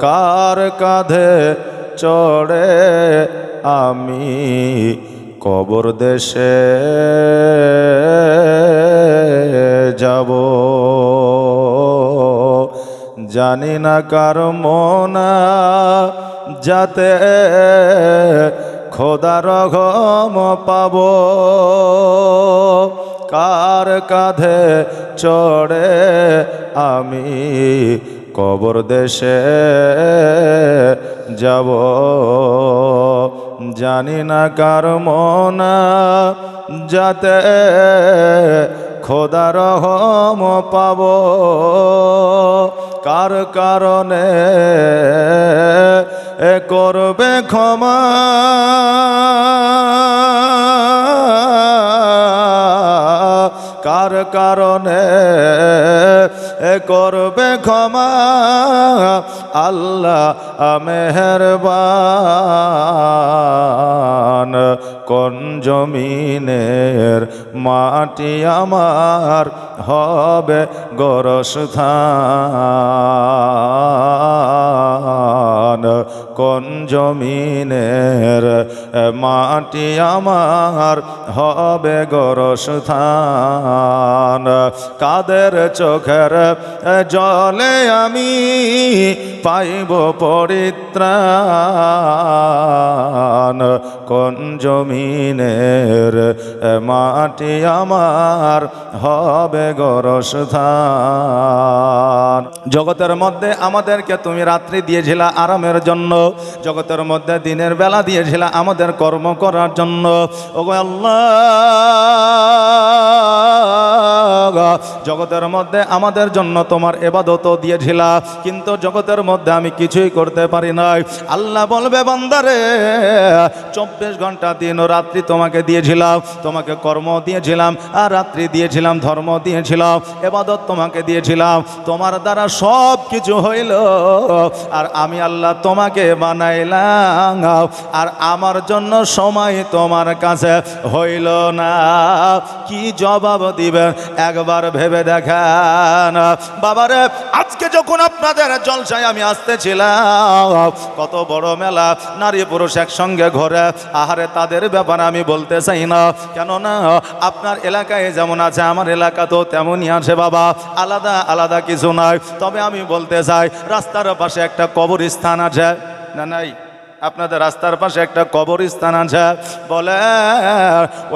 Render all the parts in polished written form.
কার কাঁধে চড়ে আমি কবর দেশে যাব, জানি না কার মনা যাতে খোদার রহম পাব, কার কাঁধে চড়ে আমি কবর দেশে যাব, জানি না কার মনা যাতে খোদার রহম পাব, কার কারণে করবে ক্ষমা, কার কারণে করবে ক্ষমা, আল্লাহ মেহেরবান। কোন জমিনের মাটি আমার হবে গোরস্থান, কোন জমিনের মাটি আমার হবে গোরস্থান, কাদের চোখের জলে আমি পাইব পরিত্রাণ, কোন জমিনের মাটি আমার হবে গোরস্থান। জগতের মধ্যে আমাদেরকে তুমি রাত্রি দিয়েছিলা আরামের জন্য, জগতের মধ্যে দিনের বেলা দিয়েছিলা আমাদের কর্ম করার জন্য। ওগো আল্লাহ, জগতের মধ্যে আমাদের জন্য তোমার ইবাদত দিয়েছিলা, কিন্তু জগতের মধ্যে আমি কিছুই করতে পারি নাই। আল্লাহ বলবে, বান্দারে 24 ঘন্টা দিন ও রাত্রি তোমাকে দিয়েছিলাম, তোমাকে কর্ম দিয়েছিলাম, আর রাত্রি দিয়েছিলাম, ধর্ম দিয়েছিলাম, ইবাদত তোমাকে দিয়েছিলাম, তোমার দ্বারা সব কিছু হইল, আর আমি আল্লাহ তোমাকে বানাইলাম, আর আমার জন্য সময় তোমার কাছে হইল না। কি জবাব দিবেন একবার ভেবে দেখান। বাবারে, আজকে যখন আপনাদের জলসায় আমি আসতেছিলাম, কত বড় মেলা, নারী পুরুষ একসঙ্গে ঘরে, আহারে তাদের ব্যাপারে আমি বলতে চাই না, কেননা আপনার এলাকায় যেমন আছে আমার এলাকাতেও তেমনই আছে বাবা, আলাদা আলাদা কিছু নাই। তবে আমি বলতে চাই, রাস্তার পাশে একটা কবরস্থান আছে না? নাই? আপনাদের রাস্তার পাশে একটা কবরস্থান আছে, বলে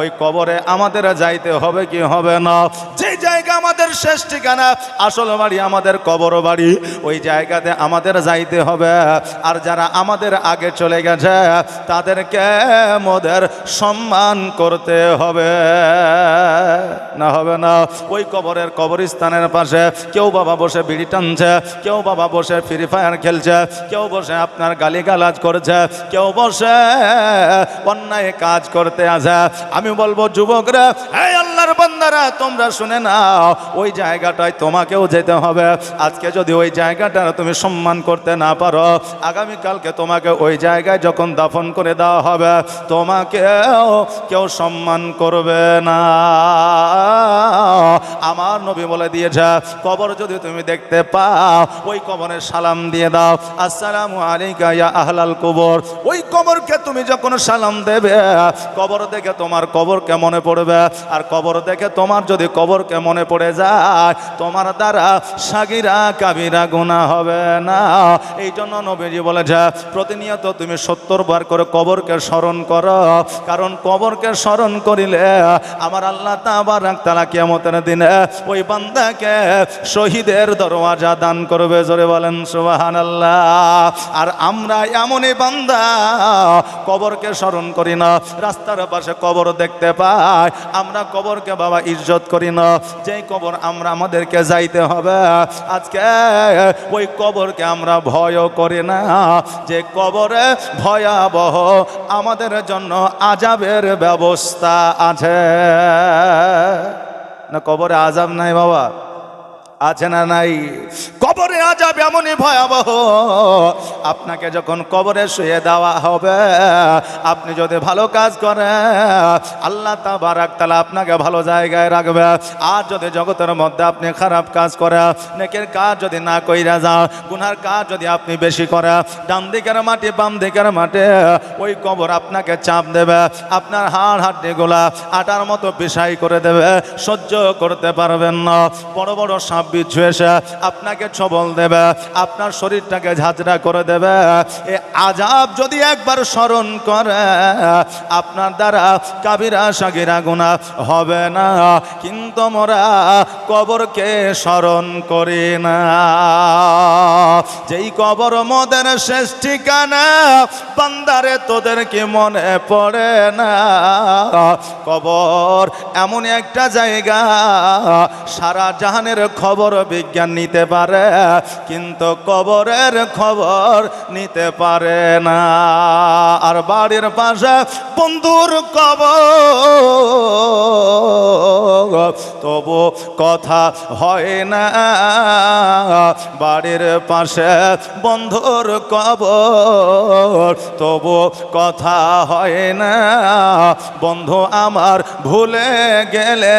ওই কবরে আমাদের যাইতে হবে কি হবে না? যে জায়গা আমাদের শেষ ঠিকানা, আসল বাড়ি আমাদের কবর বাড়ি, ওই জায়গাতে আমাদের যাইতে হবে। আর যারা আমাদের আগে চলে গেছে তাদেরকে মোদের সম্মান করতে হবে, না হবে না? ওই কবরের কবরস্থানের পাশে কেউ বাবা বসে বিড়ি টানছে, কেউ বাবা বসে ফ্রি ফায়ার খেলছে, কেউ বসে আপনার গালিগালাজ করছে, কেউ বসে অন্যায় কাজ করতে আছে। আমি বলবো যুবকরা, এই আল্লাহর বান্দারা, তোমরা শুনে নাও, ওই জায়গাটায় তোমাকেও যেতে হবে। আজকে যদি ওই জায়গাটা তুমি সম্মান করতে না পারো, আগামীকালকে তোমাকে ওই জায়গায় যখন দাফন করে দেওয়া হবে, তোমাকেও কেউ সম্মান করবে না। আমার নবী বলে দিয়েছে, কবর যদি তুমি দেখতে পাও, ওই কবরে সালাম দিয়ে দাও, আসসালামু আলাইকা ইয়া আহলাল কবর। ওই কবরকে তুমি যখন সালাম দেবে, কবর দেখে তোমার কবরকে মনে পড়বে, আর কবর দেখে তোমার যদি কবরকে মনে পড়ে যায়, তোমার দ্বারা সাগিরা কাবিরা গুনাহ হবে না। এই জন্য নবীজি বলেছে, প্রতিনিয়ত তুমি 70 বার করে কবরকে স্মরণ করো, কারণ কবরকে স্মরণ করিলে আমার আল্লাহ তাবারক তাআলা কিয়ামতের দিনে ওই বান্দাকে শহীদের দরওয়াজা দান করবে। জোরে বলেন সুবহানাল্লাহ। আর আমরা এমনই বান্দা, কবরকে স্মরণ করি না, রাস্তার পাশে কবর দেখতে পাই, আমরা কবরকে বাবা ইজ্জত করি না। যেই কবর আমরা আমাদেরকে যাইতে হবে, আজকে ওই কবরকে আমরা ভয়ও করি না, যে কবরে ভয়াবহ আমাদের জন্য আযাবের ব্যবস্থা আছে। না কবরে আযাব নাই বাবা? আছে না নাই? কবরে আযাব এমনই ভয়াবহ, আপনাকে যখন কবরে শুয়ে দেওয়া হবে, আপনি যদি ভালো কাজ করেন আল্লাহ তাবারাক তাআলা আপনাকে ভালো জায়গায় রাখবে। আর যদি জগতের মধ্যে আপনি খারাপ কাজ করে, নেকের কাজ যদি না কইরা যান, গুনার কাজ যদি আপনি বেশি করে, ডান দিকের মাটি বাম দিকের মাটি ওই কবর আপনাকে চাপ দেবে, আপনার হাড় হাড্ডিগুলা আটার মতো পিসাই করে দেবে, সহ্য করতে পারবেন না। বড় বড় সাপ বিচ্ছু এসে আপনাকে ছবল দেবে, আপনার শরীরটাকে ঝাঁঝরা করে দেবে। এ আযাব যদি একবার স্মরণ করে, আপনার দ্বারা কাবিরা সাগিরা গুনাহ হবে না, কিন্তু মোরা কবরকে স্মরণ করি না। যেই কবর মোদের শেষ ঠিকানা, বান্দারে তোদের কি মনে পড়ে না? কবর এমন একটা জায়গা, সারা জাহানের খবর বিজ্ঞান নিতে পারে, কিন্তু কবরের খবর নিতে পারে না। আর বাড়ির পাশে বন্ধুর কবর, তবু কথা হয় না। বাড়ির পাশে বন্ধুর কবর, তবু কথা হয় না। বন্ধু আমার ভুলে গেলে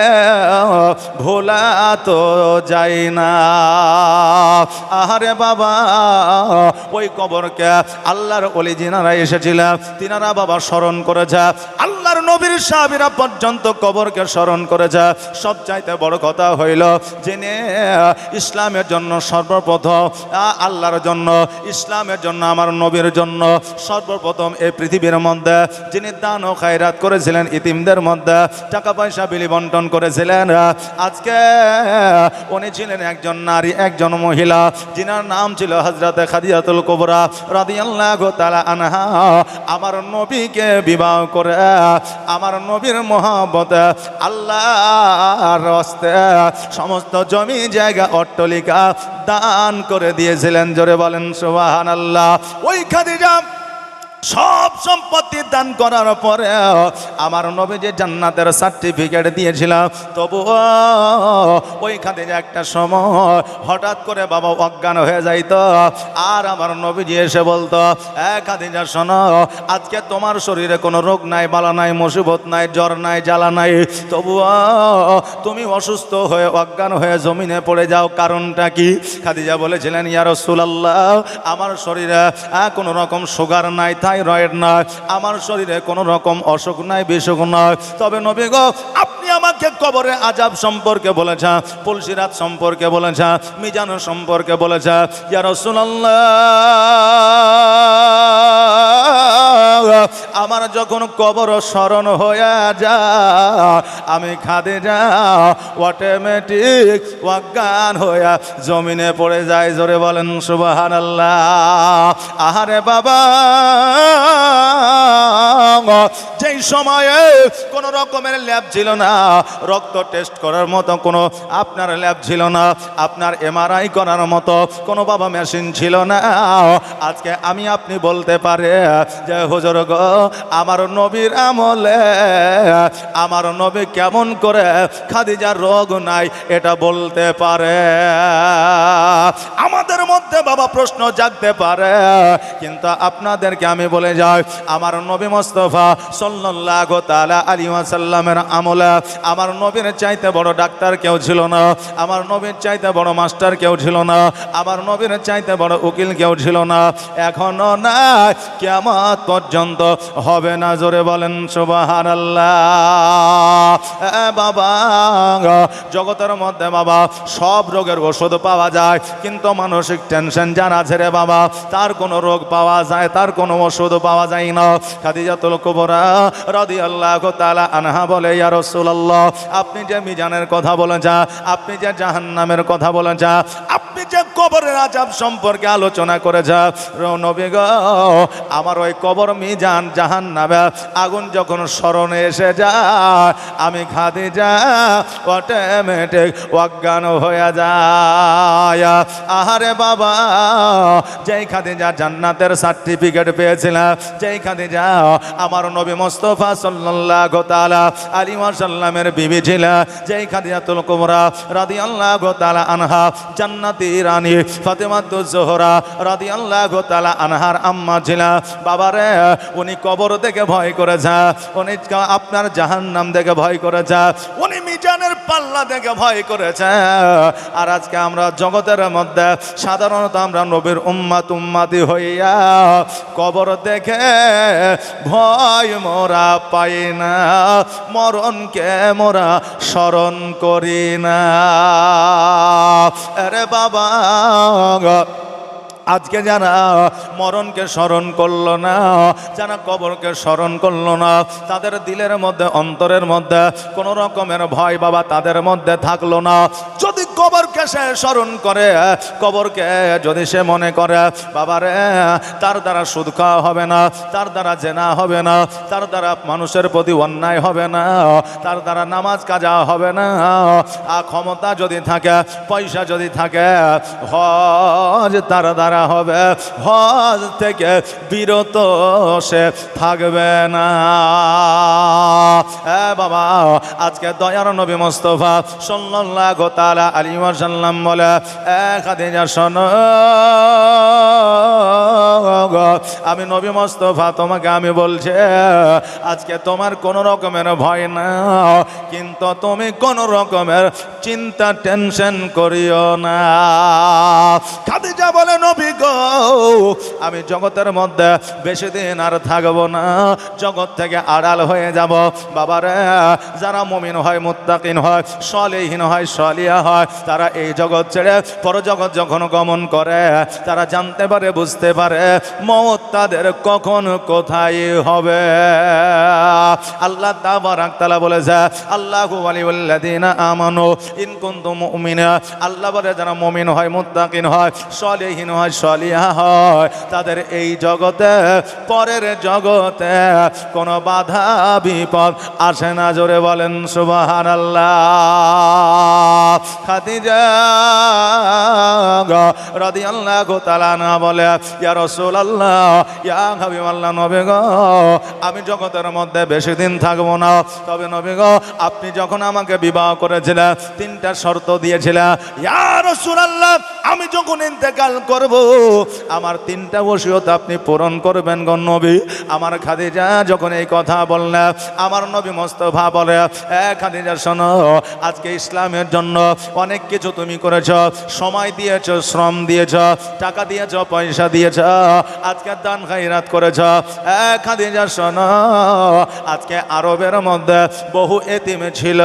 ভোলা তো যায় না। আহারে বাবা, ওই কবরকে আল্লাহর ওলি যিনারা এসেছিলেন তিনারা বাবা স্মরণ করেছে, আল্লাহর নবীর সাহাবীরা পর্যন্ত কবরকে স্মরণ করেছে। সবচাইতে বড় কথা হইল, যিনি ইসলামের জন্য সর্বপ্রথম, আল্লাহর জন্য, ইসলামের জন্য, আমার নবীর জন্য সর্বপ্রথম এই পৃথিবীর মধ্যে যিনি দান ও খায়রাত করেছিলেন, ইতিমদের মধ্যে টাকা পয়সা বিলি বন্টন করেছিলেন, আজকে উনি ছিলেন একজন নারী, একজন মহিলা, যিনার নাম ছিল হযরতে খাদিজাতুল কুবরা রাদিয়াল্লাহু তাআলা আনহা। আমার নবীকে বিবাহ করে, আমার নবীর মহব্বতে আল্লাহর রাস্তে সমস্ত জমি জায়গা অট্টালিকা দান করে দিয়েছিলেন। জোরে বলেন সুবহানাল্লাহ। ওই খাদিজা সব সম্পত্তি দান করার পরে আমার নবী যে জান্নাতের সার্টিফিকেট দিয়েছিল, তবুও ওই খাদিজা একটা সময় হঠাৎ করে বাবা অজ্ঞান হয়ে যাইত। আর আমার নবীজি এসে বলতো, খাদিজা শোনো, আজকে তোমার শরীরে কোনো রোগ নাই, বালা নাই, মুসিবত নাই, জ্বর নাই, জ্বালা নাই, তবুও তুমি অসুস্থ হয়ে অজ্ঞান হয়ে জমিনে পড়ে যাও, কারণটা কি? খাদিজা বলেছিলেন, ইয়া রাসূলুল্লাহ, আমার শরীরে কোনো রকম সুগার নাই, থাইরয়েড নয়, আমার শরীরে কোনো রকম অসুখ নাই, বিসুখ নয়। তবে নবী গো, আপনি আমাকে কবরে আযাব সম্পর্কে বলেছেন, পুলসিরাত সম্পর্কে বলেছেন, মিজান সম্পর্কে বলেছেন। ইয়া রাসূলুল্লাহ, আমার যখন কবর স্মরণ হয়ে যায়, আমি খাদিজা অটোমেটিক অজ্ঞান হয়ে জমিনে পড়ে যায়। জোরে বলেন সুবহানাল্লাহ। আহারে বাবা, যেই সময়ে কোনো রকমের ল্যাব ছিল না, রক্ত টেস্ট করার মতো কোনো আপনার ল্যাব ছিল না, আপনার এমআরআই করার মতো কোনো বাবা মেশিন ছিল না, আজকে আমি আপনি বলতে পারে যে হুজুর গো, আমার নবীর আমলে আমার নবী কেমন করে খাদিজার রোগ নাই এটা বলতে পারে? আমাদের মধ্যে বাবা প্রশ্ন জাগতে পারে, কিন্তু আপনাদেরকে আমি বলে যাই, আমার নবী মুস্তাফা সাল্লাল্লাহু তাআলা আলাইহি ওয়াসাল্লামের আমলে আমার নবীর চাইতে বড় ডাক্তার কেউ ছিল না, আমার নবীর চাইতে বড় মাস্টার কেউ ছিল না, আমার নবীর চাইতে বড় উকিল কেউ ছিল না, এখনো না, কিয়ামত পর্যন্ত হবে না। জোরে বলেন সুবহানাল্লাহ। বাবা, জগতের মধ্যে বাবা সব রোগের ওষুধ পাওয়া যায়, কিন্তু মানসিক টেনশন যার আছে রে বাবা, তার কোনো রোগ পাওয়া যায়, তার কোনো ওষুধ পাওয়া যায় না। খাদিজাতুল কুবরা রাদিয়াল্লাহু তাআলা আনহা বলে, ইয়া রাসূলুল্লাহ, আপনি যে মিজানের কথা বলেছেন, আপনি যে জাহান্নামের কথা বলেছেন, আপনি যে কবরের আযাব সম্পর্কে আলোচনা করেছেন, নবী গো, আমার ওই কবর, মিজান, জাহান্নামে আগুন যখন স্মরণে এসে যায়, আমি খাদিজা অটোমেটিক অজ্ঞান হয়ে যায়। আহারে বাবা, যেই খাদিজা জান্নাতের সার্টিফিকেট পেয়েছিলাম, যেই খাদিজা আমার নবী মুস্তাফা সাল্লাল্লাহু তাআলা আলাইহি ওয়াসাল্লামের বিবি ছিল, যেই খাদিজাতুল কুবরা রাদিয়াল্লাহু তাআলা আনহা জান্নাতি রানী রানী ফাতেমাতুজ জোহরা রাদিয়াল্লাহু তাআলা আনহার আম্মা ছিলেন। বাবারে উনি কবর দেখে ভয় করেছে, উনি আপনার জাহান্নাম দেখে ভয় করেছে, উনি মিজানের পাল্লা দেখে ভয় করেছে। আর আজকে আমরা জগতের মধ্যে সাধারণত আমরা নবীর উম্মতি হইয়া কবর দেখে ভয় মোরা পাই না, মরণকে মোরা স্মরণ করি না। আরে বাবা, আজকে যারা মরণকে স্মরণ করলো না, যারা কবরকে স্মরণ করলো না, তাদের দিলের মধ্যে অন্তরের মধ্যে কোনো রকমের ভয় বাবা তাদের মধ্যে থাকলো না। যদি কবরকে সে স্মরণ করে, কবরকে যদি সে মনে করে বাবারে তার দ্বারা সুদ খাওয়া হবে না, তার দ্বারা জেনা হবে না, তার দ্বারা মানুষের প্রতি অন্যায় হবে না, তার দ্বারা নামাজ কাজা হবে না, আর ক্ষমতা যদি থাকে, পয়সা যদি থাকে, হজ তার দ্বারা হবে, হজ থেকে বিরত সে থাকবে না। বাবা আজকে দয়ার নবী মুস্তাফা সাল্লাল্লাহু তাআলা আলাইহি ওয়াসাল্লাম বলে, খাদিজা শোনো, আমি নবী মুস্তাফা তোমাকে আমি বলছি, আজকে তোমার কোনো রকমের ভয় না, কিন্তু তুমি কোনো রকমের চিন্তা টেনশন করিও না। খাদিজা বলে, নবী গো, আমি জগতের মধ্যে বেশি দিন আর থাকবো না, জগৎ থেকে আড়াল হয়ে যাব। বাবারে যারা মুমিন হয়, মুত্তাকিন হয়, সালেহীন হয়, সালিহা হয়, তারা এই জগৎ ছেড়ে পরজগৎ যখন গমন করে, তারা জানতে পারে, বুঝতে পারে মওত তাদের কখন কোথায় হবে। আল্লাহ তাবারাক তাআলা বলেছে, আল্লাহু ওয়ালিউল্লাযিনা আমানু ইন কুনতুম মুমিনা, আল্লাহ বলে যারা মুমিন হয়, মুত্তাকিন হয়, সালেহীন হয়, সালিহা হয়, তাদের এই জগতে পরের জগতে কোনো বাধা বিপদ আসে না। জোরে বলেন সুবহানাল্লাহ। খাদিজা রাদিয়াল্লাহু তাআলা আনহা বলে, ইয়া রাসূলুল্লাহ, ইয়া হাবিবাল্লাহ, নবী গো, আমি জগতের মধ্যে বেশি দিন থাকবো না, তবে নবী গো আপনি যখন আমাকে বিবাহ করেছিলেন তিনটা শর্ত দিয়েছিলেন, ইয়া রাসূলুল্লাহ আমি যখন ইন্তেকাল করব আমার তিনটা ওসিয়ত আপনি পূরণ করবেন গো নবী। আমার খাদিজা যখন এই কথা বললেন, আমার নবী মুস্তাফা বলে, খাদিজা শোনো, আজকে ইসলামের জন্য অনেক কিছু তুমি করেছ, সময় দিয়েছ, শ্রম দিয়েছ, টাকা দিয়েছ, পয়সা দিয়েছ, আজকে দান খায়রাত করেছ। খাদিজা শোনো, আজকে আরবের মধ্যে বহু এতিম ছিল,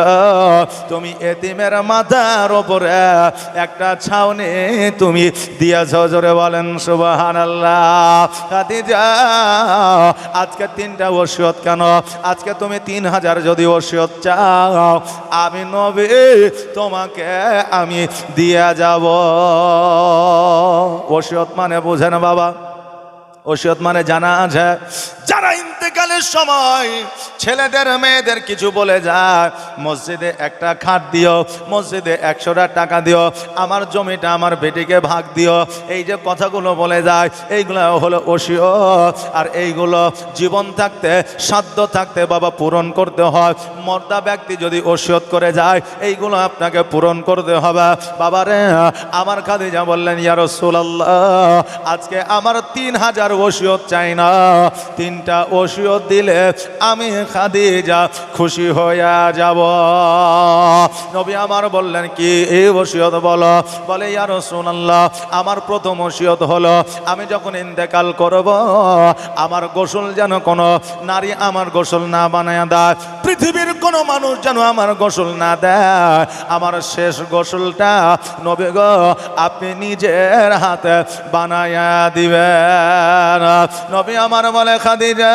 তুমি এতিমের মাথার উপরে একটা ছাউনি তুমি দিয়েছ। জোরে বলেন সুবহানাল্লাহ। খাদিজা আজকে তিনটা ওসিয়ত কেন? আজকে তুমি 3000 যদি ওসিয়ত চাও, আমি নবী তোমাকে আমি দিয়ে যাব। ওসিয়ত মানে বুঝেন বাবা, ওসিয়ত মানে জানা আছে, যারা ইন্তেকালের সময় ছেলেদের মেয়েদের কিছু বলে যায়, মসজিদে একটা খাট দিও, মসজিদে 100টা টাকা দিও, আমার জমিটা আমার বেটিকে ভাগ দিও, এই যে কথাগুলো বলে যায় এইগুলো হলো ওসিয়ত। আর এইগুলো জীবন থাকতে, সাধ্য থাকতে বাবা পূরণ করতে হয়। মর্দা ব্যক্তি যদি ওসিয়ত করে যায় এইগুলো আপনাকে পূরণ করতে হবে। বাবারে আমার খাদিজা বললেন, ইয়া রাসূলুল্লাহ আজকে আমার 3000 ওসিয়ত চাই না, 3টা ওসিয়ত দিলে আমি খাদিজা খুশি হয়ে যাব। নবী আমার বললেন, কি এই ওসিয়ত বলো? বলে, ইয়া রাসূলুল্লাহ আমার প্রথম ওসিয়ত হলো, আমি যখন ইন্তেকাল করব আমার গোসল যেন কোনো নারী আমার গোসল না বানায় দেয়, পৃথিবীর কোনো মানুষ যেন আমার গোসল না দেয়। আমার শেষ গোসলটা নবী গো আপনি নিজের হাতে বানায়া দিবেন। নবী আমার বলে, খাদিজা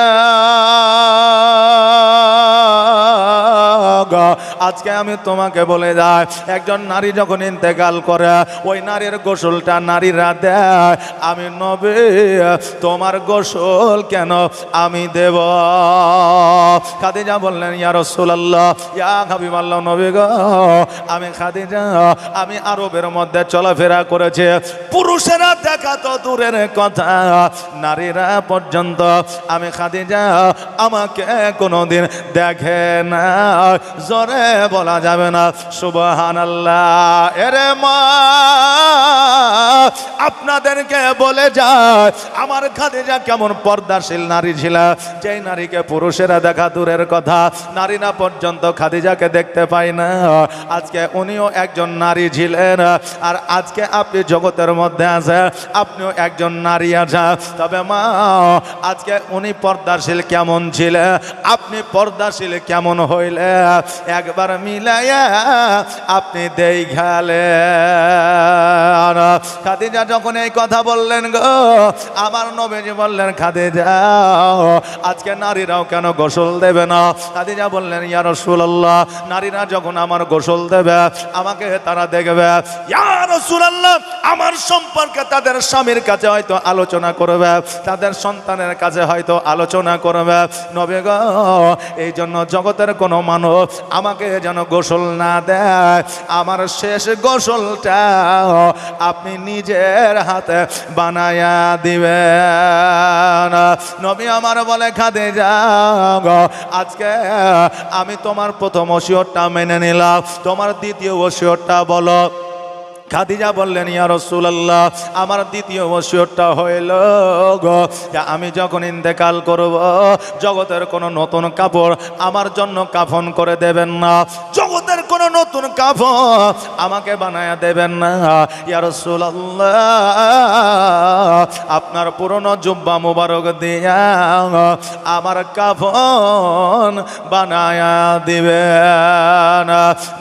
আজকে আমি তোমাকে বলে যাই, একজন নারী যখন ইন্তেকাল করে ওই নারীর গোসলটা নারীরা দেয়, আমি নবী তোমার গোসল কেন আমি দেব? খাদিজা বললেন, ইয়া রাসূলুল্লাহ, ইয়া হাবিবাল্লাহ, নবী গো আমি খাদিজা আমি আরবের মধ্যে চলাফেরা করেছি, পুরুষেরা দেখা তো দূরের কথা, নারীরা পর্যন্ত আমি খাদিজা আমাকে কোনোদিন দেখে না। জোরে বলা যাবে না সুবহানাল্লাহ। এরে মা, আপনাদেরকে বলে যায় আমার খাদিজা কেমন পর্দাশীল নারী ছিল। যেই নারীকে পুরুষেরা দেখা দূরের কথা, নারীরা পর্যন্ত খাদিজাকে দেখতে পায় না। আজকে উনিও একজন নারী ছিলেন, আর আজকে আপনি জগতের মধ্যে আছে, আপনিও একজন নারী আছে। তবে মা, আজকে উনি পর্দাশীল কেমন ছিলেন, আপনি পর্দাশীল কেমন হইলে, একবার মিলাইয়া আপনি দেখালেন। খাদিজা যখন এই কথা বললেন গো, আমার নবীজি বললেন খাদিজা আজকে নারীরাও কেন গোসল দেবে না? খাদিজা বললেন ইয়া রাসূলুল্লাহ, নারীরা যখন আমার গোসল দেবে আমাকে তারা দেখবে, ইয়া রাসূলুল্লাহ আমার সম্পর্কে তাদের স্বামীর কাছে হয়তো আলোচনা করবে, তাদের সন্তানের কাছে হয়তো আলোচনা করবে। নবী গো, এই জন্য জগতের কোনো মানুষ আমাকে যেন গোসল না দেয়, আমার শেষ গোসলটা আপনি নিজের হাতে বানায়া দিবেন। নবী আমার বলে খাদিজা আজকে আমি তোমার প্রথম ওসিয়তটা মেনে নিলাম, তোমার দ্বিতীয় ওসিয়তটা বলো। খাদিজা বললেন ইয়া রাসূলুল্লাহ, আমার দ্বিতীয় ওসিয়তটা হইল গো, আমি যখন ইন্তেকাল করব জগতের কোনো নতুন কাপড় আমার জন্য কাফন করে দেবেন না, জগতের কোনো নতুন কাপড় আমাকে বানায়া দেবেন না। ইয়া রাসূলুল্লাহ, আপনার পুরনো জুব্বা মুবারক দিয়া আমার কাফন বানায়া দিবেন।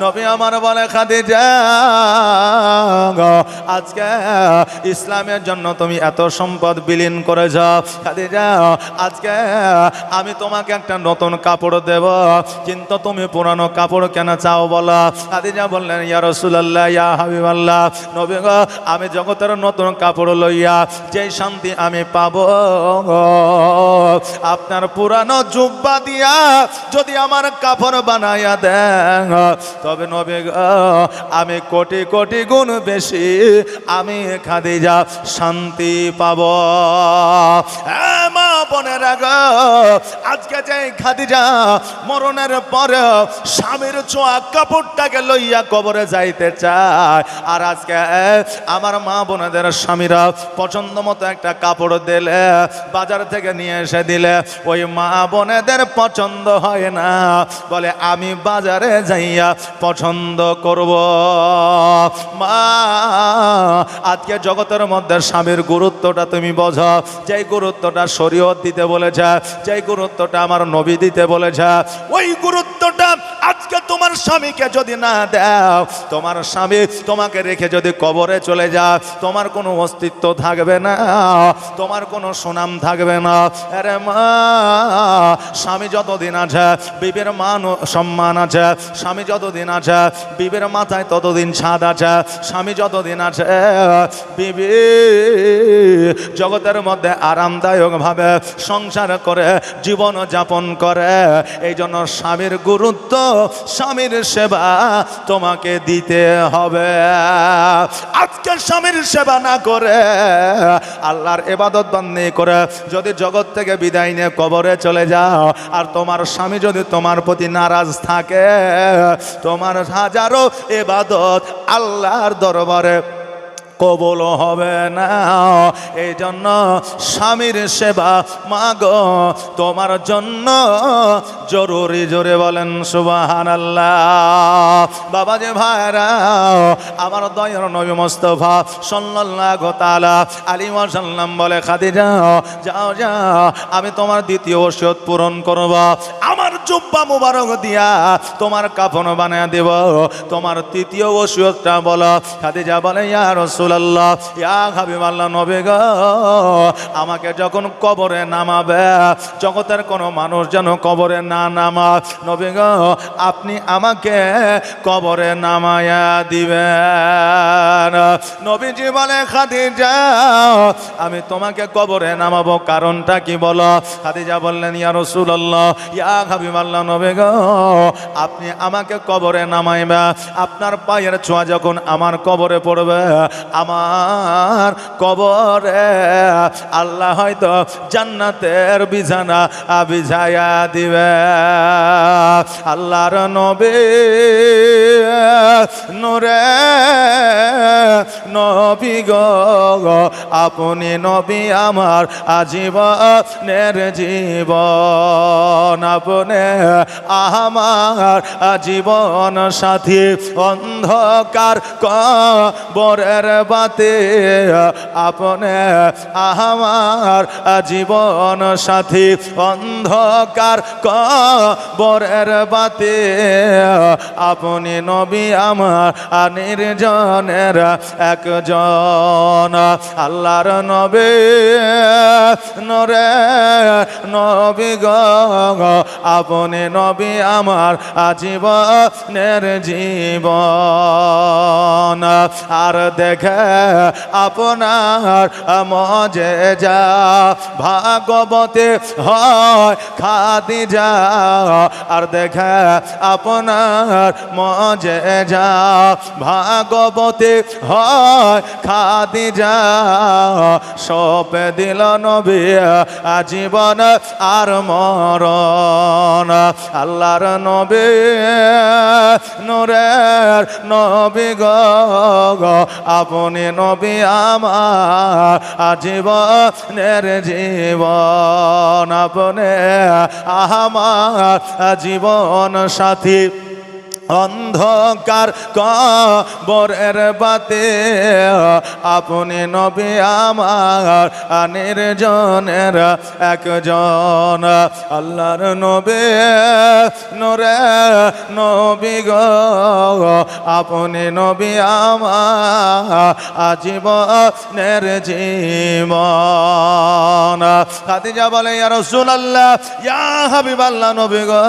নবী আমার বলে খাদিজা আজকে ইসলামের জন্য তুমি এত সম্পদ বিলীন করেছ, খাদিজা আজকে আমি তোমাকে একটা নতুন কাপড় দেব, কিন্তু তুমি পুরানো কাপড় কেন চাও বলো? খাদিজা বললেন ইয়া রাসূলুল্লাহ, ইয়া হাবিবাল্লাহ, নবী গো আমি জগতের নতুন কাপড় লইয়া যেই শান্তি আমি পাবো, আপনার পুরানো জুব্বা দিয়া যদি আমার কাপড় বানাইয়া দেন তবে নবী গো আমি কোটি কোটি গুণ বেশি আমি খাদিজা শান্তি পাব। মা বোনেরা গো, আজকে যে খাদিজা মরণের পরে স্বামীর ছোঁয়া কাপড়টাকে লইয়া কবরে যাইতে চায়, আর আজকে আমার মা বোনেদের স্বামীরা পছন্দ মতো একটা কাপড় দিলে, বাজার থেকে নিয়ে এসে দিলে, ওই মা বোনেদের পছন্দ হয় না, বলে আমি বাজারে যাইয়া পছন্দ করব। মা, আজকে জগতের মধ্যে স্বামীর গুরুত্বটা তুমি বোঝো, যেই গুরুত্বটা শরীয়ত দিতে বলেছে, যেই গুরুত্বটা আমার নবী দিতে বলেছে, ওই গুরুত্বটা আজকে তোমার স্বামীকে যদি না দাও, তোমার স্বামী তোমাকে রেখে যদি কবরে চলে যায়, তোমার কোনো অস্তিত্ব থাকবে না, তোমার কোনো সুনাম থাকবে না। আরে মা, স্বামী যতদিন আছে বিবির মান সম্মান আছে, স্বামী যতদিন আছে বিবির মাথায় ততদিন ছাদ আছে, স্বামী যতদিন আছে বিবি জগতের মধ্যে আরামদায়ক ভাবে সংসার করে জীবন যাপন করে। এই জন্য স্বামীর গুরুত্ব, স্বামীর সেবা তোমাকে দিতে হবে। আজকে স্বামীর সেবা না করে আল্লাহর ইবাদত বন্দেগি করে যদি জগৎ থেকে বিদায় নিয়ে কবরে চলে যাও, আর তোমার স্বামী যদি তোমার প্রতি নারাজ থাকে, তোমার হাজারো ইবাদত আল্লাহর দরবারে কবুল হবে না। এই জন্য স্বামীর সেবা মাগো তোমার জন্য জরুরি। জোরে বলেন সুবহানাল্লাহ। বাবা যে ভাইরা, আমার দয়ার নবী মুস্তাফা সাল্লাল্লাহু তাআলা আলাইহি ওয়াসাল্লাম বলে খাদিজা যাও যাও, আমি তোমার দ্বিতীয় ওসিয়ত পূরণ করব, আমার জুব্বা মুবারক দিয়া তোমার কাফন বানায়া দেব। তোমার তৃতীয় ওসিয়তটা বলো। খাদিজা বলে ইয়া রাসূলুল্লাহ, ইয়া হাবিবাল্লাহ, নবী গো আমাকে যখন কবরে নামাবে, জগতের কোনো মানুষ যেন কবরে না নামা, নবী গো আপনি আমাকে কবরে নামায়া দিবেন। নবীজি বলে খাদিজা আমি তোমাকে কবরে নামাবো, কারণটা কি বলো? খাদিজা বললেন ইয়া রাসূলুল্লাহ, ইয়া হাবিবাল্লাহ, আল্লাহ নবী গো, আপনি আমাকে কবরে নামাইবা, আপনার পায়ের ছোঁয়া যখন আমার কবরে পড়বে, আমার কবরে আল্লাহ হয়তো জান্নাতের বিছানা বিছায়া দিবে। আল্লাহর নবী নূরে নবী গো, আপনি নবী আমার আজীবনের জীবন, আপনি আমার জীবন সাথী, অন্ধকার কবরের বাতি আপনি আমার জীবন সাথী, অন্ধকার কবরের বাতি আপনি নবী আমার নির্জনের একজন। আল্লাহর নবী নূরে নবী গো, আপনি নবী আমার জীবনের জীবন। আর দেখে আপনার মজেজা ভাগবতে হয় খাদিজা, আর দেখে আপনার মজেজা ভাগবতে হয় খাদিজা, সপে দিল নবী জীবন আর মরণ। আল্লাহর নবী নূরের নবী গো, আপনি নবী আমার জীবনের জীবন, আপনি আমার জীবন সাথী, অন্ধকার কবরের বাতি আপনি নবী আমার নির্জনের একজন। আল্লাহর নবী নূরে নবী গো, আপনি নবী আমার জীবনের জীবন। খাদিজা বলে ইয়া রাসূলুল্লাহ, ইয়া হাবিবাল্লাহ নবী গো,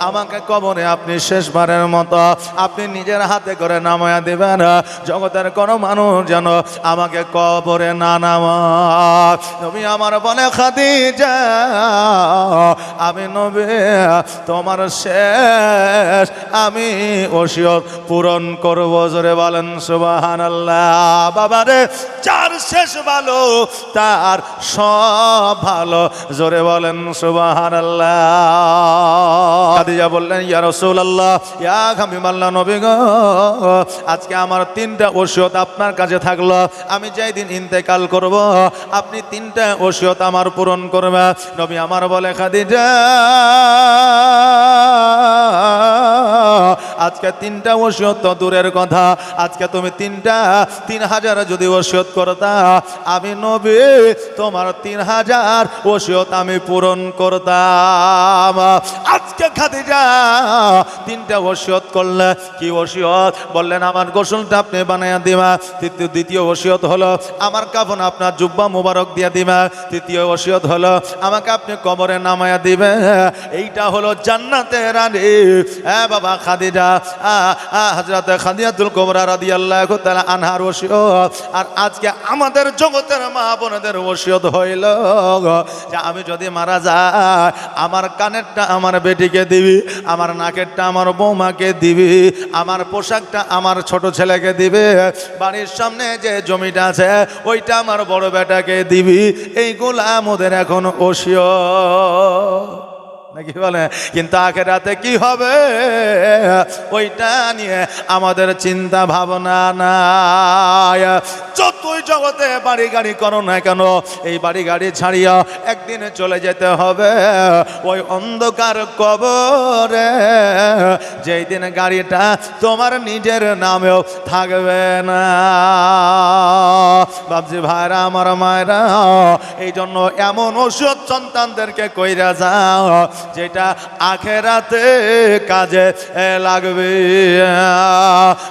আমাকে কবরে আপনি শেষবার মতো আপনি নিজের হাতে করে নামায়া দিবেন, জগতের কোনো মানুষ যেন আমাকে কবরে না নামায়। নবী আমার বলে খাদিজা, আমি নবী তোমার শেষ আমি ওসিয়ত পূরণ করব। জোরে বলেন সুবহানাল্লাহ। বাবারে, যার শেষ ভালো তার সব ভালো, জোরে বলেন সুবহানাল্লাহ। খাদিজা বললেন ইয়া রাসূলুল্লাহ, ইয়া হাবিবাল্লাহ নবী গো, আজকে আমার 3টা ওসিয়ত আপনার কাছে থাকলো, আমি যেই দিন ইন্তেকাল করব আপনি 3টা ওসিয়ত আমার পূরণ করবে। নবী আমার বলে খাদিজা, আজকে 3টা ওসিয়ত তো দূরের কথা, আজকে তুমি 3000 যদি ওসিয়ত করতা, আমি নবী তোমার 3000 ওসিয়ত আমি পূরণ করতাম। আজকে খাদিজা 3টা ওসিয়ত করলে, কি ওসিয়ত? বললেন আমার গোসলটা আপনি বানাইয়া দিবা। দ্বিতীয় ওসিয়ত হলো আমার কাফন আপনার জুব্বা মুবারক দিয়া দিবা। তৃতীয় ওসিয়ত হলো আমাকে আপনি কবরে নামায়া দিবে। এইটা হলো জান্নাতের রানী। হ্যাঁ বাবা খাদিজা, হযরত খাদিজাতুল কুবরা রাদিয়াল্লাহু তাআলা আনহার ওসিয়ত। আর আজকে আমাদের জগতের মা বোনদের ওসিয়ত হইল যে আমি যদি মারা যাই, আমার কানেরটা আমার বেটিকে দিবি, আমার নাকেরটা আমার বৌমাকে দিবি, আমার পোশাকটা আমার ছোট ছেলেকে দিবি, বাড়ির সামনে যে জমিটা আছে ওইটা আমার বড় বেটাকে দিবি। এইগুলা আমাদের এখন ওসিয়ত নাকি বলে, কিন্তু আখিরাতে কি হবে ওইটা নিয়ে আমাদের চিন্তা ভাবনা নাই। যতই জগতে বাড়ি গাড়ি করো না কেন, এই বাড়ি গাড়ি ছাড়িয়া একদিন চলে যেতে হবে ওই অন্ধকার কবরে, যেই দিন গাড়িটা তোমার নিজের নামেও থাকবে না। বাবজি ভাইরা, আমার মায়েরা, এই জন্য এমন ওষুধ সন্তানদেরকে কইরা যাও যেটা আখেরাতে কাজে লাগবে।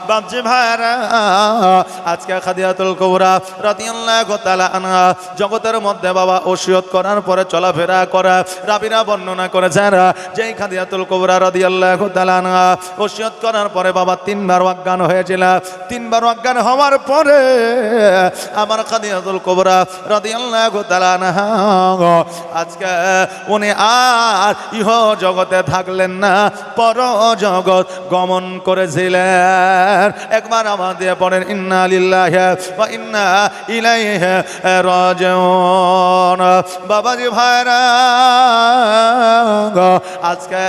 বাবজি ভাইরা, আজকে খাদিজাতুল কুবরা রাদিয়াল্লাহু তাআলা আনহা জগতের মধ্যে বাবা ওসিয়ত করার পরে চলাফেরা করা রাবিরা বর্ণনা করেছেন, যেই খাদিজাতুল কুবরা রাদিয়াল্লাহু তাআলা আনহা ওসিয়ত করার পরে বাবা 3বার অজ্ঞান হয়েছিল। 3বার অজ্ঞান হওয়ার পরে আমার খাদিজাতুল কুবরা রাদিয়াল্লাহু তাআলা আনহা আজকে উনি আর ইহ জগতে থাকলেন না, পর জগৎ গমন করেছিলেন। একবার আমার দিয়ে পড়েন ইন্না লিল্লাহি ওয়া ইন্না ইলাইহি রাজিউন। বাবাজি ভাইরা, আজকে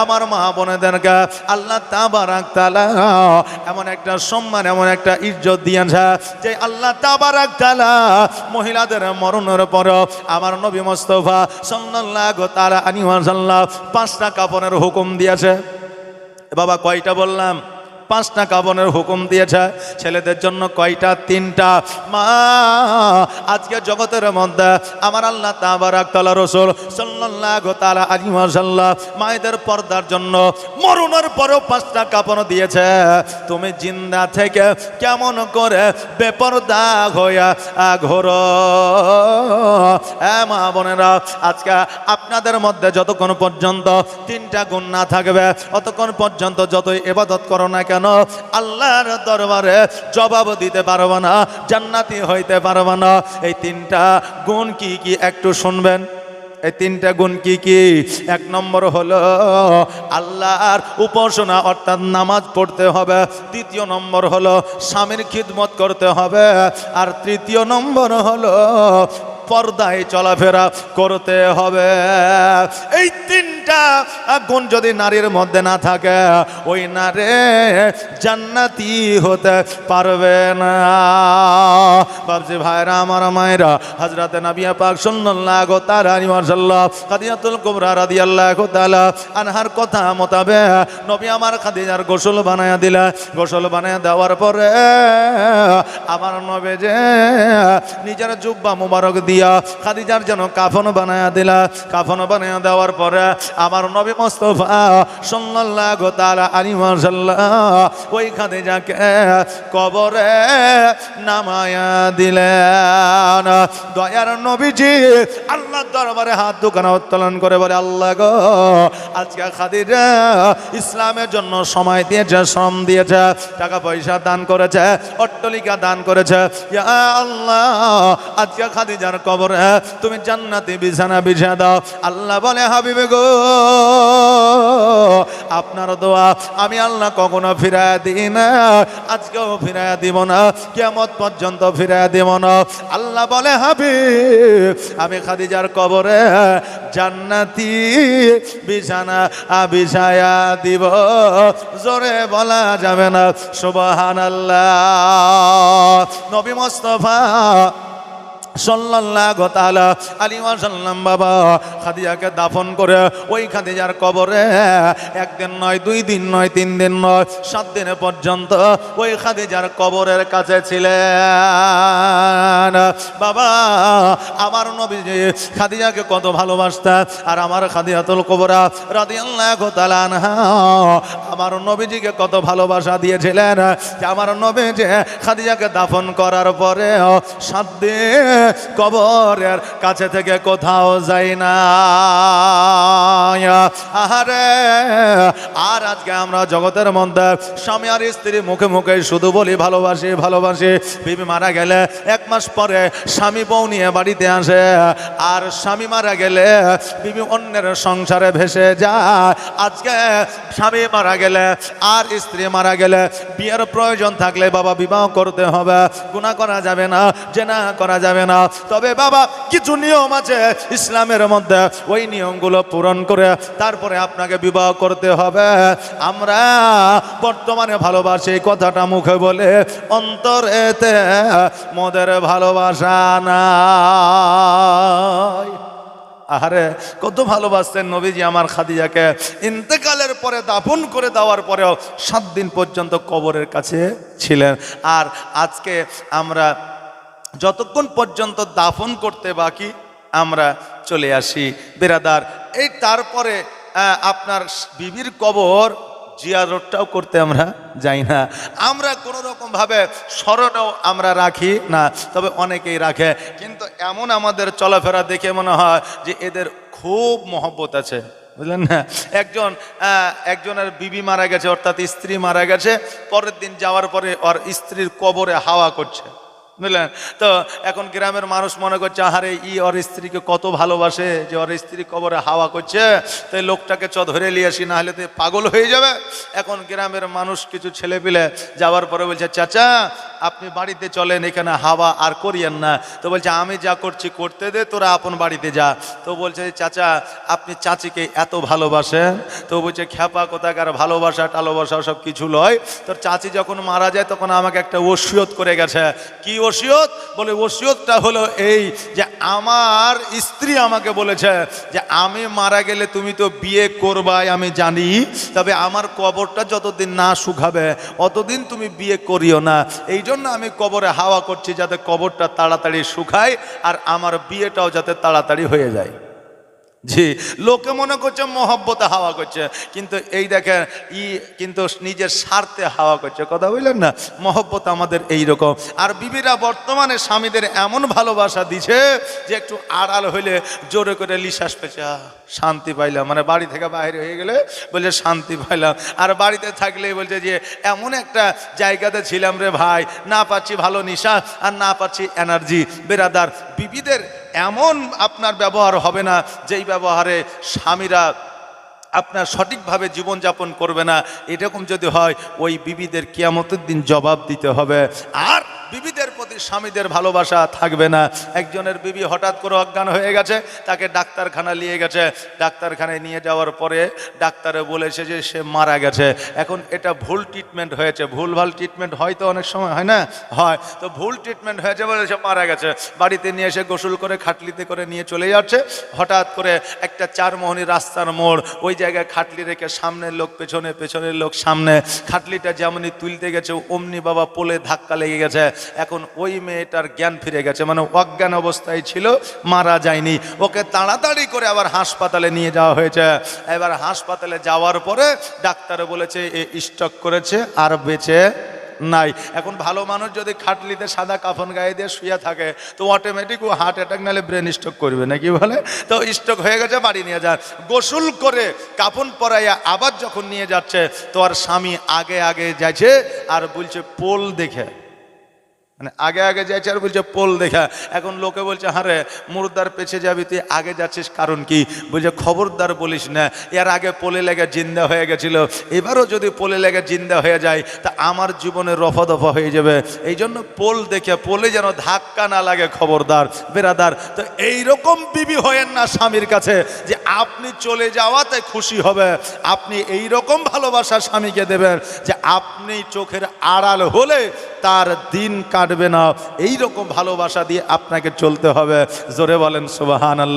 আমার মা বোনেদেরকে আল্লাহ তাবারাক তাআলা এমন একটা সম্মান, এমন একটা ইজ্জত দিয়েছে যে আল্লাহ তাবারাক তাআলা মহিলাদের মরণের পর আমার নবী মুস্তাফা সাল্লাল্লাহু তাআলা আলাইহি ওয়াসাল্লাম 5টা কাফনের হুকুম দিয়েছে। বাবা কয়টা বললাম? 5টা কাফনের হুকুম দিয়েছে। ছেলেদের জন্য কয়টা? 3টা। মা, আজকে জগতের মধ্যে আমার আল্লাহ তাবারাক তাআলা রাসূল সাল্লাল্লাহু তাআলা আলাইহি ওয়াসাল্লাম মায়েদের পর্দার জন্য মরণের পরও 5টা কাফন দিয়েছে। তুমি জিন্দা থেকে কেমন করে বেপরদা হইয়া ঘোরো? মা বোনেরা, আজকে আপনাদের মধ্যে যতক্ষণ পর্যন্ত 3টা গুণ না থাকবে, অতক্ষণ পর্যন্ত যতই ইবাদত করো না কেন আল্লাহর দরবারে জবাব দিতে পারবে না, জান্নাতি হইতে পারবে না। এই 3টা গুণ কি কি একটু শুনবেন। এই 3টা গুণ কি কি? 1 নম্বর হলো আল্লাহর উপাসনা অর্থাৎ নামাজ পড়তে হবে। 2য় নম্বর হলো স্বামীর খিদমত করতে হবে। আর 3য় নম্বর হলো পর্দায় চলাফেরা করতে হবে। এই 3টা গুণ যদি নারীর মধ্যে না থাকে, ওই নারী জান্নাতি হতে পারবে না। বাবজি ভাইরা, আমার মায়েরা, হযরতে নবী পাক সাল্লাল্লাহু তাআলা আলাইহি ওয়াসাল্লাম খাদিজাতুল কুবরা রাদিয়াল্লাহু তাআলা আনহার কথা মোতাবেক নবী আমার খাদিজার গোসল বানায়া দিলা। গোসল বানায়া দেওয়ার পরে আমার নবী যে নিজের জুব্বা মুবারক দিয়া খাদিজার যেন কাফন বানায়া দিলা। কাফন বানায়া দেওয়ার পরে আমার নবী মুস্তাফা সাল্লাল্লাহু তাআলা আলাইহি ওয়াসাল্লাম ওই খাদিজাকে কবরে নামায়া দিলেন। দয়ার নবীজি আল্লাহর দরবারে হাত দুখানা উত্তোলন করে বলে, আল্লাহ গো, আজকে খাদিজা ইসলামের জন্য সময় দিয়েছে, শ্রম দিয়েছে, টাকা পয়সা দান করেছে, অট্টালিকা দান করেছে। ইয়া আল্লাহ, আজকে খাদিজার কবরে তুমি জান্নাতি বিছানা বিছিয়ে দাও। আল্লাহ বলে, হাবিবে গো, আপনার দোয়া আমি আল্লাহ কখনো ফিরায় দিই না, আজকেও ফিরায় দিব না, কিয়ামত পর্যন্ত ফিরায় দিব না। আল্লাহ বলে, হাবিব, আমি খাদিজার কবরে জান্নাতি বিছানা বিছায়া দিব। জোরে বলা যাবে না সুবহানাল্লাহ। নবী মুস্তাফা সাল্লাল্লাহু তাআলা আলাইহি ওয়াসাল্লাম বাবা খাদিজাকে দাফন করে ওই খাদিজার কবরে 1 দিন নয়, 2 দিন নয়, 3 দিন নয়, 7 দিন পর্যন্ত ওই খাদিজার কবরের কাছে ছিলেন। বাবা, আমার নবীজি খাদিজাকে কত ভালোবাসতেন, আর আমার খাদিজাতুল কুবরা রাদিয়াল্লাহু তাআলা আনহা আমার নবীজিকে কত ভালোবাসা দিয়েছিলেন যে আমার নবীজি খাদিজাকে দাফন করার পরে 7 দিন কবরের কাছে থেকে কোথাও যায় না। আহারে, আর আজকে আমরা জগতের মধ্যে স্বামী আর স্ত্রী মুখে মুখে শুধু বলি ভালোবাসি ভালোবাসি। বিবি মারা গেলে 1 মাস পরে স্বামী বউ নিয়ে বাড়িতে আসে, আর স্বামী মারা গেলে বিবি অন্যের সংসারে ভেসে যায়। আজকে স্বামী মারা গেলে আর স্ত্রী মারা গেলে বিয়ের প্রয়োজন থাকলে বাবা বিবাহ করতে হবে। গুনাহ করা যাবে না, জেনা করা যাবে না। তবে বাবা কিছু নিয়ম আছে ইসলামের মধ্যে, ওই নিয়মগুলো পূরণ করে তারপরে আপনাকে বিবাহ করতে হবে। আমরা বর্তমানে ভালোবাসি কথাটা মুখে বলে, অন্তরেতে মোদের ভালোবাসা নাই। আরে কত ভালোবাসতেন নবীজি আমার খাদিজাকে। ইন্তেকালের পরে দাফন করে দেওয়ার পরেও 7 দিন পর্যন্ত কবরের কাছে ছিলেন। আর আজকে আমরা যতক্ষণ পর্যন্ত দাফন করতে বাকি আমরা চলে আসি বিরাদার। এই তারপরে আপনার বিবির কবর জিয়ারতটাও করতে আমরা যাই না। আমরা কোনো রকমভাবে স্মরণেও আমরা রাখি না, তবে অনেকেই রাখে। কিন্তু এমন আমাদের চলাফেরা দেখে মনে হয় যে এদের খুব মহব্বত আছে, বুঝলেন না। একজনের বিবি মারা গেছে, অর্থাৎ স্ত্রী মারা গেছে, পরের দিন যাওয়ার পরে ওর স্ত্রীর কবরে হাওয়া করছে। বুঝলেন? তো এখন গ্রামের মানুষ মনে করছে আহারে ওর স্ত্রীকে কত ভালোবাসে যে ওর স্ত্রী কবরে হাওয়া করছে, তাই লোকটাকে ধরে নিয়ে আসি, না হলে তো পাগল হয়ে যাবে। এখন গ্রামের মানুষ কিছু ছেলে পেলে যাওয়ার পরে বলছে চাচা আপনি বাড়িতে চলেন, এখানে হাওয়া আর করিয়েন না। তো বলছে আমি যা করছি করতে দে, তোরা আপন বাড়িতে যা। তো বলছে চাচা আপনি চাচিকে এত ভালোবাসেন? তো বলছে খ্যাপা কোথাকার ভালোবাসা টালোবাসা সব কিছু লয়, তোর চাচি যখন মারা যায় তখন আমাকে একটা ওসিয়ত করে গেছে। কি ওসিয়ত? বলে ওসিয়তটা হলো এই যে আমার স্ত্রী আমাকে বলেছে যে আমি মারা গেলে তুমি তো বিয়ে করবাই আমি জানি, তবে আমার কবরটা যতদিন না শুকাবে অতদিন তুমি বিয়ে করিও না। এই জন্য আমি কবরে হাওয়া করছি যাতে কবরটা তাড়াতাড়ি শুকায় আর আমার বিয়েটাও যাতে তাড়াতাড়ি হয়ে যায়। জি, লোকে মনে করছে মহব্বতে হাওয়া করছে, কিন্তু এই দেখেন কিন্তু নিজের স্বার্থে হাওয়া করছে। কথা বললেন না? মহব্বত আমাদের এইরকম। আর বিবিরা বর্তমানে স্বামীদের এমন ভালোবাসা দিছে যে একটু আড়াল হইলে জোরে করে লিশ্বাস পেয়েছে, শান্তি পাইলাম। মানে বাড়ি থেকে বাইরে হয়ে গেলে বলছে শান্তি পাইলাম, আর বাড়িতে থাকলে বলছে যে এমন একটা জায়গাতে ছিলাম রে ভাই, না পাচ্ছি ভালো নিশ্বাস আর না পাচ্ছি এনার্জি। বেরাদার, বিবিদের এমন আপনার ব্যবহার হবে না যেই ব্যবহারে স্বামীরা আপনার সঠিকভাবে জীবনযাপন করবে না। এরকম যদি হয় ওই বিবিদের কিয়ামতের দিন জবাব দিতে হবে। আর বিবিদের প্রতি স্বামীদের ভালোবাসা থাকবে না। একজনের বিবি হঠাৎ করে অজ্ঞান হয়ে গেছে, তাকে ডাক্তারখানা নিয়ে গেছে। ডাক্তারখানায় নিয়ে যাওয়ার পরে ডাক্তারে বলেছে যে সে মারা গেছে। এখন এটা ভুল ট্রিটমেন্ট হয়েছে। ভুলভাল ট্রিটমেন্ট হয়তো অনেক সময় হয় না, হয় তো ভুল ট্রিটমেন্ট হয়েছে বলে সে মারা গেছে। বাড়িতে নিয়ে এসে গোসল করে খাটলিতে করে নিয়ে চলে যাচ্ছে। হঠাৎ করে একটা চারমোহনী রাস্তার মোড়, ওই জায়গায় খাটলি রেখে সামনের লোক পেছনে, পেছনের লোক সামনে। খাটলিটা যেমনই তুলতে গেছে অমনি বাবা পোলে ধাক্কা লেগে গেছে। এখন ওই মেয়েটার জ্ঞান ফিরে গেছে, মানে অজ্ঞান অবস্থায় ছিল, মারা যায়নি। ওকে তাড়াতাড়ি করে আবার হাসপাতালে নিয়ে যাওয়া হয়েছে। এবার হাসপাতালে যাওয়ার পরে ডাক্তারে বলেছে এ স্ট্রোক করেছে আর বেঁচে নাই। এখন ভালো মানুষ যদি খাটলিতে সাদা কাফন গায়ে দিয়ে শুয়ে থাকে তো অটোমেটিক ও হার্ট অ্যাটাক নাহলে ব্রেন স্ট্রোক করবে, নাকি বলে? তো স্ট্রোক হয়ে গেছে, বাড়ি নিয়ে যান। গোসল করে কাফন পরাইয়া আবার যখন নিয়ে যাচ্ছে তো আর স্বামী আগে আগে যাচ্ছে আর বলছে পোল দেখে, মানে আগে আগে যাচ্ছে আর বলছে পোল দেখা। এখন লোকে বলছে হারে মুর্দার পেছে যাবি, তুই আগে যাচ্ছিস কারণ কি? বলছে খবরদার বলিস না, এর আগে পোলে লেগে জিন্দা হয়ে গেছিল, এবারও যদি পোলে লেগে জিন্দা হয়ে যায় তা আমার জীবনে রফা দফা হয়ে যাবে। এই জন্য পোল দেখে, পোলে যেন ধাক্কা না লাগে, খবরদার বেরাদার। তো এইরকম বিবি হয়েন না স্বামীর কাছে যে আপনি চলে যাওয়াতে খুশি হবে। আপনি এইরকম ভালোবাসা স্বামীকে দেবেন যে আপনি চোখের আড়াল হলে তার দিন কাটবে না। এইরকম ভালোবাসা দিয়ে আপনাকে চলতে হবে। জোরে বলেন সুবহানাল্লাহ।